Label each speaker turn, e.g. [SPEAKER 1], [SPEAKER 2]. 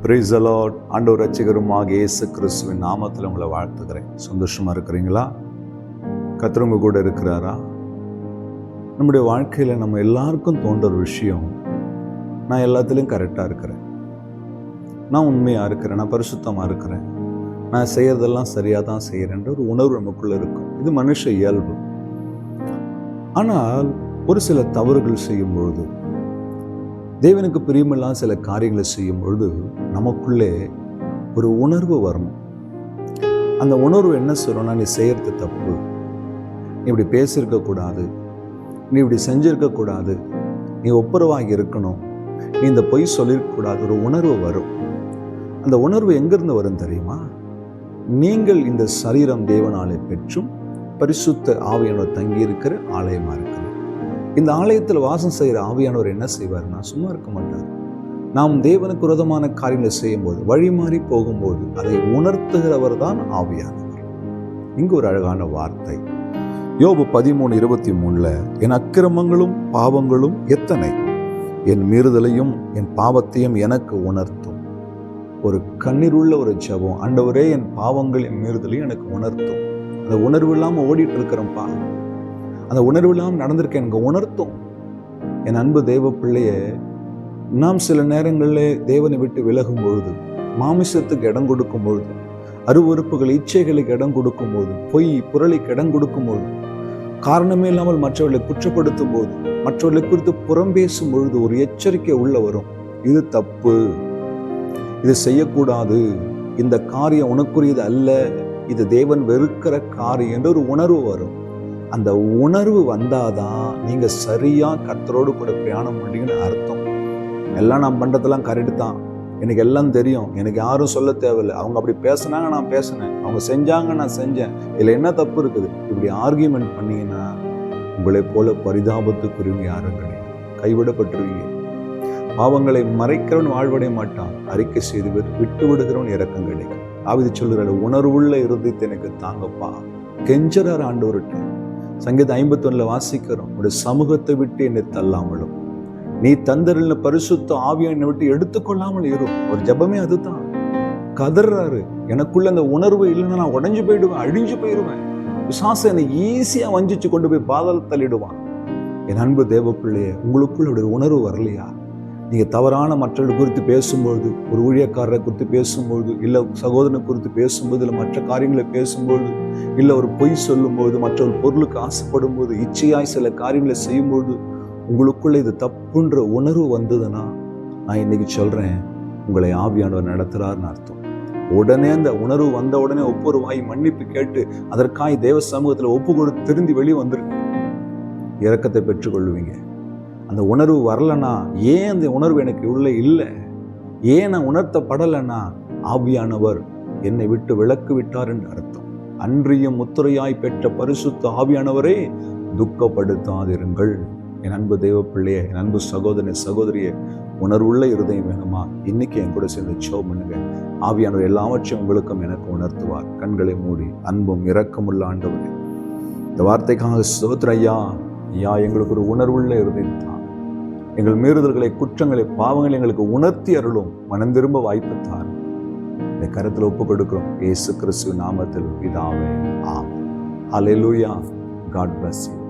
[SPEAKER 1] Praise the Lord. ஆண்டவர் ரட்சகருமாக இயேசு கிறிஸ்துவின் நாமத்தில் உங்களை வாழ்த்துக்கிறேன். சந்தோஷமா இருக்கிறீங்களா? கர்த்தர் உங்க கூட இருக்கிறாரா? நம்முடைய வாழ்க்கையில் நம்ம எல்லாருக்கும் தோன்ற ஒரு விஷயம், நான் எல்லாத்துலேயும் கரெக்டாக இருக்கிறேன், நான் உண்மையாக இருக்கிறேன், நான் பரிசுத்தமாக இருக்கிறேன், நான் செய்யறதெல்லாம் சரியாக தான் செய்கிறேன்ற ஒரு உணர்வு நமக்குள்ளே இருக்கும். இது மனுஷ இயல்பு. ஆனால் ஒரு சில தவறுகள் செய்யும்பொழுது, தேவனுக்கு பிரியமில்லாத சில காரியங்களை செய்யும் பொழுது நமக்குள்ளே ஒரு உணர்வு வரணும். அந்த உணர்வு என்ன சொல்லணும்னா, நீ செய்யறது தப்பு, நீ இப்படி பேசியிருக்கக்கூடாது, நீ இப்படி செஞ்சிருக்கக்கூடாது, நீ ஒப்புரவாகி இருக்கணும், நீ இந்த பொய் சொல்லியிருக்கக்கூடாது. ஒரு உணர்வு வரும். அந்த உணர்வு எங்கிருந்து வரும் தெரியுமா? நீங்கள் இந்த சரீரம் தேவனாலே பெற்றும் பரிசுத்த ஆவியானவர் தங்கியிருக்கிற ஆலயமாக இருக்கிறது. இந்த ஆலயத்தில் வாசம் செய்கிற ஆவியானவர் என்ன செய்வார்னா, சும்மா இருக்க மாட்டார். நாம் தேவனுக்கு விரோதமான காரியங்களை செய்யும் போது, வழி மாறி போகும்போது அதை உணர்த்துகிறவர் தான் ஆவியானவர். இங்கு ஒரு அழகான வார்த்தை, யோபு 13:23, என் அக்கிரமங்களும் பாவங்களும் எத்தனை, என் மீறுதலையும் என் பாவத்தையும் எனக்கு உணர்த்தும். ஒரு கண்ணீருள்ள ஒரு ஜெபம். ஆண்டவரே, என் பாவங்கள் என் மீறுதலையும் எனக்கு உணர்த்தும். அந்த உணர்வு இல்லாமல் ஓடிட்டு இருக்கிறேன்ப்பா, அந்த உணர்வு இல்லாமல் நடந்திருக்கேன், எனக்கு உணர்த்தும். என் அன்பு தேவ பிள்ளையே, நாம் சில நேரங்களில் தேவனை விட்டு விலகும் பொழுது, மாமிசத்துக்கு இடம் கொடுக்கும் பொழுது, அருவருப்புகள் இச்சைகளுக்கு இடம் கொடுக்கும் போது, பொய் புரளிக்கு இடம் கொடுக்கும் போது, காரணமே இல்லாமல் மற்றவர்களை குற்றப்படுத்தும் போது, மற்றவர்களை குறித்து புறம் பேசும் பொழுது ஒரு எச்சரிக்கை உள்ள வரும். இது தப்பு, இது செய்யக்கூடாது, இந்த காரியம் உனக்குரியது அல்ல, இது தேவன் வெறுக்கிற காரியம் என்ற ஒரு உணர்வு வரும். அந்த உணர்வு வந்தாதான் நீங்க சரியா கர்த்தரோடு கூட பிரயாணம் பண்ணீங்கன்னு அர்த்தம். எல்லாம் நான் பண்றதெல்லாம் கரெக்டு தான், எனக்கு எல்லாம் தெரியும், எனக்கு யாரும் சொல்ல தேவையில்லை, அவங்க அப்படி பேசினாங்க நான் பேசினேன், அவங்க செஞ்சாங்க நான் செஞ்சேன், இதில் என்ன தப்பு இருக்குது, இப்படி ஆர்கியூமெண்ட் பண்ணீங்கன்னா உங்களை போல பரிதாபத்துக்குரியவங்க யாரும் கிடையாது, கைவிடப்பட்டுருவீங்க. பாவங்களை மறைக்கிறவன் வாழ்வடைய மாட்டான், அறிக்கை செய்து விட்டு விடுகிறவன் இரக்கம் கிடைக்கும். தாவீது சொல்லுகிற உணர்வுள்ள இருதயத்தை எனக்கு தாங்கப்பா, கெஞ்சறார் ஆண்டவர்கிட்ட. சங்கீதம் 51 வாசிக்கிறோம், உடைய சமூகத்தை விட்டு என்னை தள்ளாமலும் நீ தந்தரில் பரிசுத்த ஆவியை என்னை விட்டு எடுத்துக்கொள்ளாமல் இரும். ஒரு ஜெபமே அதுதான். கதறாரு, எனக்குள்ள அந்த உணர்வு இல்லைன்னா நான் உடைஞ்சு போயிடுவேன், அழிஞ்சு போயிடுவேன். பிசாசு என்னை ஈஸியா வஞ்சிச்சு கொண்டு போய் பாதாள தள்ளிடுவான். என் அன்பு தேவ பிள்ளையே, உங்களுக்குள்ள ஒரு உணர்வு வரலையா? நீங்க தவறான மற்றவர்கள் குறித்து பேசும்பொழுது, ஒரு ஊழியக்காரரை குறித்து பேசும்பொழுது, இல்லை சகோதரனை குறித்து பேசும்போது, இல்லை மற்ற காரியங்களை பேசும்பொழுது, இல்லை ஒரு பொய் சொல்லும்போது, மற்றொரு பொருளுக்கு ஆசைப்படும் போது, இச்சையாய் சில காரியங்களை செய்யும்போது உங்களுக்குள்ள இது தப்புன்ற உணர்வு வந்ததுன்னா, நான் இன்னைக்கு சொல்றேன், உங்களை ஆவியானவர் நடத்துறாருன்னு அர்த்தம். உடனே அந்த உணர்வு வந்த உடனே ஒவ்வொரு வாய் மன்னிப்பு கேட்டு அதற்காக தேவ சமூகத்தில் ஒப்பு கொடுத்து திருந்தி வெளியே வந்துருக்கு, இரக்கத்தை பெற்றுக்கொள்வீங்க. அந்த உணர்வு வரலன்னா, ஏன் அந்த உணர்வு எனக்கு உள்ள இல்லை, ஏன் நான் உணர்த்தப்படலைன்னா, ஆவியானவர் என்னை விட்டு விலக்கு விட்டார் என்று அர்த்தம். அன்றியும் முத்திரையாய் பெற்ற பரிசுத்த ஆவியானவரே துக்கப்படுத்தாதிருங்கள். என் அன்பு தேவ பிள்ளையே, என் அன்பு சகோதரனே சகோதரியே, உணர்வுள்ள இருதயம் வேணுமா? இன்னைக்கு என் கூட சேர்ந்து ஜெபம் பண்ணுங்க. ஆவியானவர் எல்லாவற்றையும் உங்களுக்கும் எனக்கு உணர்த்துவார். கண்களை மூடி, அன்பும் இரக்கமுள்ள ஆண்டவரே, இந்த வார்த்தைக்காக ஸ்தோத்திரம் ஐயா. ஐயா, எங்களுக்கு ஒரு உணர்வுள்ள இருதயம் தான், எங்கள் மீறுதல்களை, குற்றங்களை, பாவங்களை எங்களுக்கு உணர்த்தி அருளும். மனம் திரும்ப வாய்ப்பு தான். இந்த கருத்தில் ஒப்பு கொடுக்கிறோம் இயேசு கிறிஸ்துவின் நாமத்தில் பிதாவே, amen. Hallelujah. God bless you.